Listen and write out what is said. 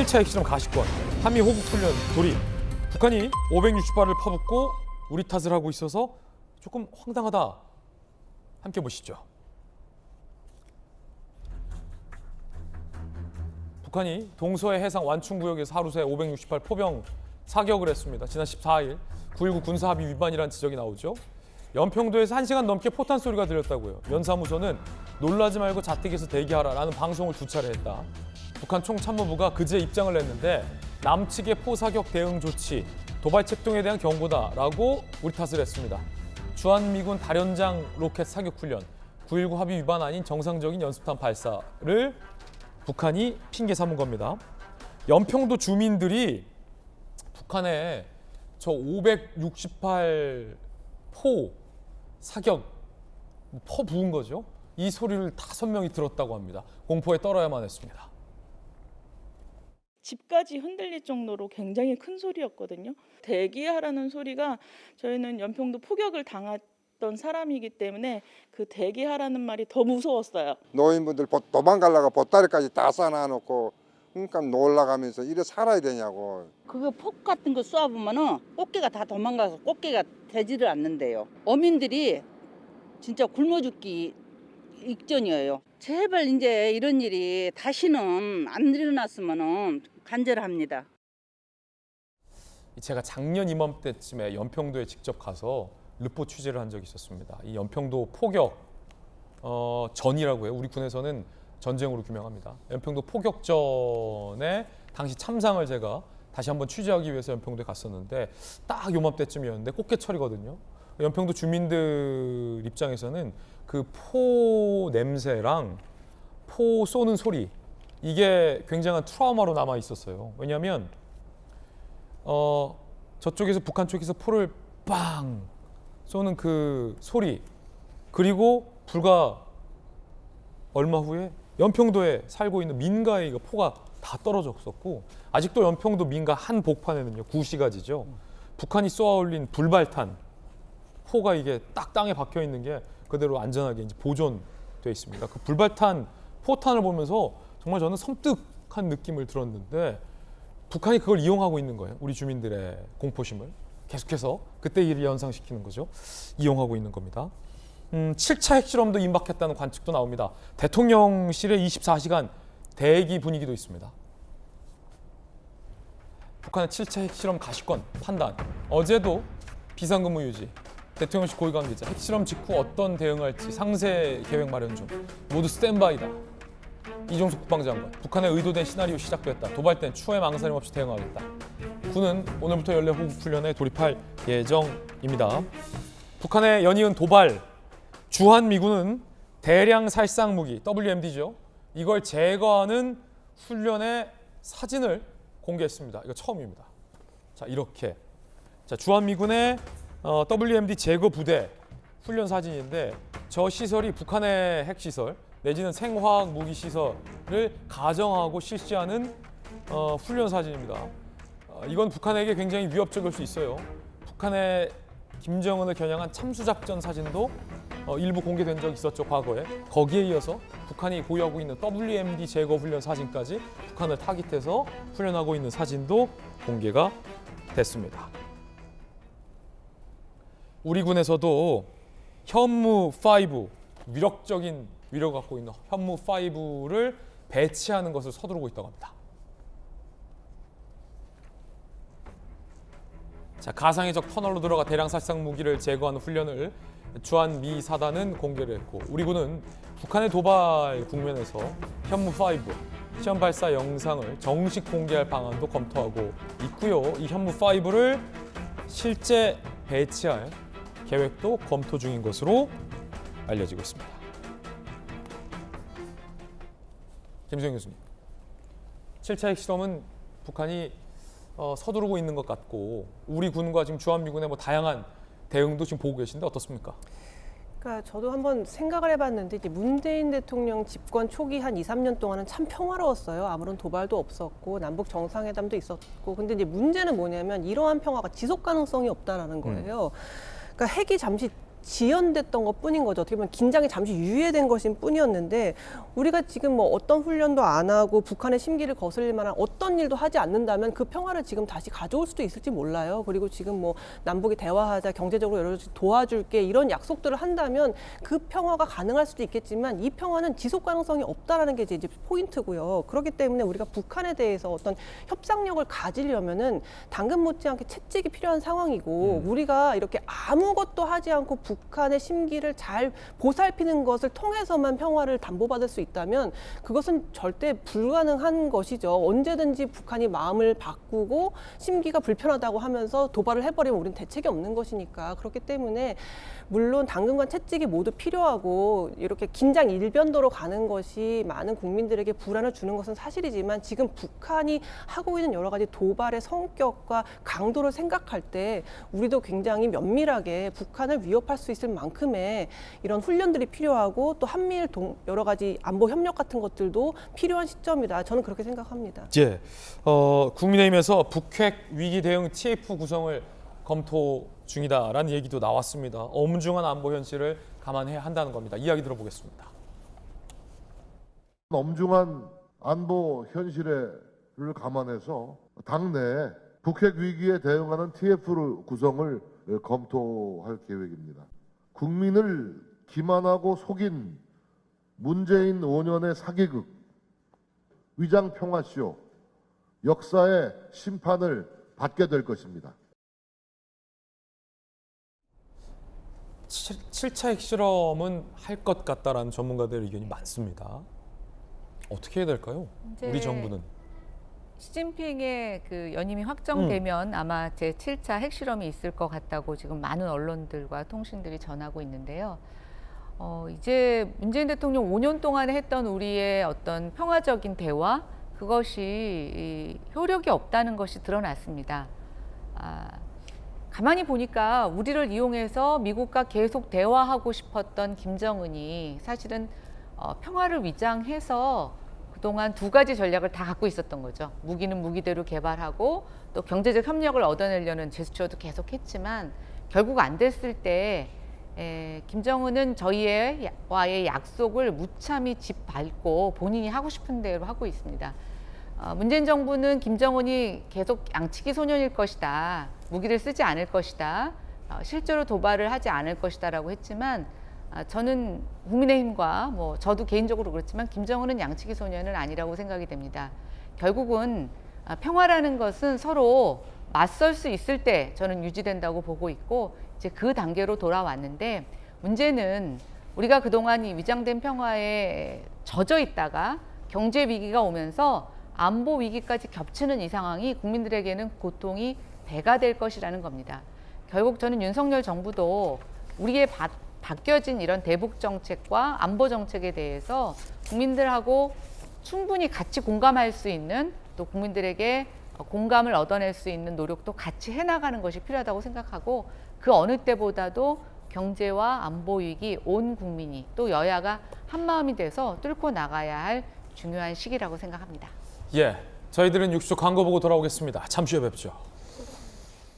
7차 핵실험 가시권, 한미 호국 훈련 돌입. 북한이 560발을 퍼붓고 우리 탓을 하고 있어서 조금 황당하다. 함께 보시죠. 북한이 동서해 해상 완충구역에서 하루 새 568 포병 사격을 했습니다. 지난 14일 9.19 군사합의 위반이라는 지적이 나오죠. 연평도에서 1시간 넘게 포탄 소리가 들렸다고요. 연사무소는 놀라지 말고 자택에서 대기하라라는 방송을 2차례 했다. 북한 총참모부가 그제 입장을 냈는데 남측의 포사격 대응 조치, 도발 책동에 대한 경고다라고 우리 탓을 했습니다. 주한미군 다련장 로켓 사격 훈련, 9.19 합의 위반 아닌 정상적인 연습탄 발사를 북한이 핑계 삼은 겁니다. 연평도 주민들이 북한에 저 568 포 사격, 퍼 부은 거죠. 이 소리를 5명이 들었다고 합니다. 공포에 떨어야만 했습니다. 집까지 흔들릴 정도로 굉장히 큰 소리였거든요. 대기하라는 소리가 저희는 연평도 포격을 당했던 사람이기 때문에 그 대기하라는 말이 더 무서웠어요. 노인분들 도망가려고 보따리까지 다 싸놔놓고 그러니까 놀라가면서 이래 살아야 되냐고. 그거 폭 같은 거 쏘아보면은 꽃게가 다 도망가서 꽃게가 되지를 않는데요. 어민들이 진짜 굶어 죽기 직전이에요. 제발 이제 이런 일이 다시는 안 일어났으면은 간절합니다. 제가 작년 이맘때쯤에 연평도에 직접 가서 르포 취재를 한 적이 있었습니다. 이 연평도 포격 전이라고 해요. 우리 군에서는 전쟁으로 규명합니다. 연평도 포격전에 당시 참상을 제가 다시 한번 취재하기 위해서 연평도에 갔었는데 딱 요맘때쯤이었는데 꽃게철이거든요. 연평도 주민들 입장에서는 그 포 냄새랑 포 쏘는 소리 이게 굉장한 트라우마로 남아 있었어요. 왜냐하면 저쪽에서 북한 쪽에서 포를 빵 쏘는 그 소리 그리고 불과 얼마 후에 연평도에 살고 있는 민가에 이거 포가 다 떨어졌었고 아직도 연평도 민가 한 복판에는요 구시가지죠. 북한이 쏘아올린 불발탄 포가 이게 딱 땅에 박혀 있는 게 그대로 안전하게 이제 보존돼 있습니다. 그 불발탄 포탄을 보면서 정말 저는 섬뜩한 느낌을 들었는데 북한이 그걸 이용하고 있는 거예요. 우리 주민들의 공포심을 계속해서 그때 일을 연상시키는 거죠. 이용하고 있는 겁니다. 7차 핵실험도 임박했다는 관측도 나옵니다. 대통령실의 24시간 대기 분위기도 있습니다. 북한의 7차 핵실험 가시권 판단. 어제도 비상근무 유지. 대통령실 고위 관계자 핵실험 직후 어떤 대응할지 상세 계획 마련 중. 모두 스탠바이다. 이종석 국방장관. 북한의 의도된 시나리오 시작됐다. 도발된 추후에 망설임 없이 대응하겠다. 군은 오늘부터 연례 호국 훈련에 돌입할 예정입니다. 북한의 연이은 도발. 주한미군은 대량 살상 무기 WMD죠. 이걸 제거하는 훈련의 사진을 공개했습니다. 이거 처음입니다. 자 이렇게 주한미군의 WMD 제거 부대 훈련 사진인데 저 시설이 북한의 핵시설 내지는 생화학 무기 시설을 가정하고 실시하는 훈련 사진입니다. 이건 북한에게 굉장히 위협적일 수 있어요. 북한의 김정은을 겨냥한 참수작전 사진도 일부 공개된 적이 있었죠, 과거에. 거기에 이어서 북한이 보유하고 있는 WMD 제거 훈련 사진까지 북한을 타깃해서 훈련하고 있는 사진도 공개가 됐습니다. 우리 군에서도 현무5, 위력적인 위력을 갖고 있는 현무5를 배치하는 것을 서두르고 있다고 합니다. 자, 가상의 적 터널로 들어가 대량 살상 무기를 제거하는 훈련을 주한미 사단은 공개를 했고 우리 군은 북한의 도발 국면에서 현무5 시험 발사 영상을 정식 공개할 방안도 검토하고 있고요. 이 현무5를 실제 배치할 계획도 검토 중인 것으로 알려지고 있습니다. 김수영 교수님, 7차 핵실험은 북한이 서두르고 있는 것 같고 우리 군과 지금 주한미군의 다양한 대응도 지금 보고 계신데 어떻습니까? 그러니까 저도 한번 생각을 해봤는데 이제 문재인 대통령 집권 초기 한 2, 3년 동안은 참 평화로웠어요. 아무런 도발도 없었고 남북 정상회담도 있었고 근데 이제 문제는 뭐냐면 이러한 평화가 지속 가능성이 없다라는 거예요. 그러니까 핵이 잠시 지연됐던 것 뿐인 거죠. 어떻게 보면 긴장이 잠시 유예된 것인 뿐이었는데 우리가 지금 뭐 어떤 훈련도 안 하고 북한의 심기를 거슬릴 만한 어떤 일도 하지 않는다면 그 평화를 지금 다시 가져올 수도 있을지 몰라요. 그리고 지금 뭐 남북이 대화하자, 경제적으로 여러 가지 도와줄게 이런 약속들을 한다면 그 평화가 가능할 수도 있겠지만 이 평화는 지속 가능성이 없다라는 게 이제 포인트고요. 그렇기 때문에 우리가 북한에 대해서 어떤 협상력을 가지려면은 당근 못지않게 채찍이 필요한 상황이고 우리가 이렇게 아무것도 하지 않고 북한의 심기를 잘 보살피는 것을 통해서만 평화를 담보받을 수 있다면 그것은 절대 불가능한 것이죠. 언제든지 북한이 마음을 바꾸고 심기가 불편하다고 하면서 도발을 해버리면 우리는 대책이 없는 것이니까. 그렇기 때문에 물론 당근과 채찍이 모두 필요하고 이렇게 긴장 일변도로 가는 것이 많은 국민들에게 불안을 주는 것은 사실이지만 지금 북한이 하고 있는 여러 가지 도발의 성격과 강도를 생각할 때 우리도 굉장히 면밀하게 북한을 위협할 수 있을 만큼의 이런 훈련들이 필요하고 또 한미일 여러 가지 안보 협력 같은 것들도 필요한 시점이다. 저는 그렇게 생각합니다. 예, 국민의힘에서 북핵 위기 대응 TF 구성을 검토 중이다라는 얘기도 나왔습니다. 엄중한 안보 현실을 감안해야 한다는 겁니다. 이야기 들어보겠습니다. 엄중한 안보 현실을 감안해서 당내에 북핵 위기에 대응하는 TF 구성을 검토할 계획입니다. 국민을 기만하고 속인 문재인 5년의 사기극, 위장평화쇼, 역사의 심판을 받게 될 것입니다. 7차 핵실험은 할 것 같다라는 전문가들 의견이 많습니다. 어떻게 해야 될까요? 우리 정부는. 시진핑의 그 연임이 확정되면 아마 제 7차 핵실험이 있을 것 같다고 지금 많은 언론들과 통신들이 전하고 있는데요. 이제 문재인 대통령 5년 동안에 했던 우리의 어떤 평화적인 대화, 그것이 효력이 없다는 것이 드러났습니다. 가만히 보니까 우리를 이용해서 미국과 계속 대화하고 싶었던 김정은이 사실은 평화를 위장해서 그동안 두 가지 전략을 다 갖고 있었던 거죠. 무기는 무기대로 개발하고 또 경제적 협력을 얻어내려는 제스처도 계속했지만 결국 안 됐을 때 김정은은 저희와의 약속을 무참히 짓밟고 본인이 하고 싶은 대로 하고 있습니다. 문재인 정부는 김정은이 계속 양치기 소년일 것이다. 무기를 쓰지 않을 것이다. 실제로 도발을 하지 않을 것이다라고 했지만 저는 국민의힘과 저도 개인적으로 그렇지만 김정은은 양치기 소년은 아니라고 생각이 됩니다. 결국은 평화라는 것은 서로 맞설 수 있을 때 저는 유지된다고 보고 있고 이제 그 단계로 돌아왔는데 문제는 우리가 그동안 이 위장된 평화에 젖어 있다가 경제 위기가 오면서 안보 위기까지 겹치는 이 상황이 국민들에게는 고통이 배가 될 것이라는 겁니다. 결국 저는 윤석열 정부도 우리의 바뀌어진 이런 대북 정책과 안보 정책에 대해서 국민들하고 충분히 같이 공감할 수 있는 또 국민들에게 공감을 얻어낼 수 있는 노력도 같이 해나가는 것이 필요하다고 생각하고 그 어느 때보다도 경제와 안보 위기 온 국민이 또 여야가 한마음이 돼서 뚫고 나가야 할 중요한 시기라고 생각합니다. 예, 저희들은 6초 광고 보고 돌아오겠습니다. 잠시 후에 뵙죠.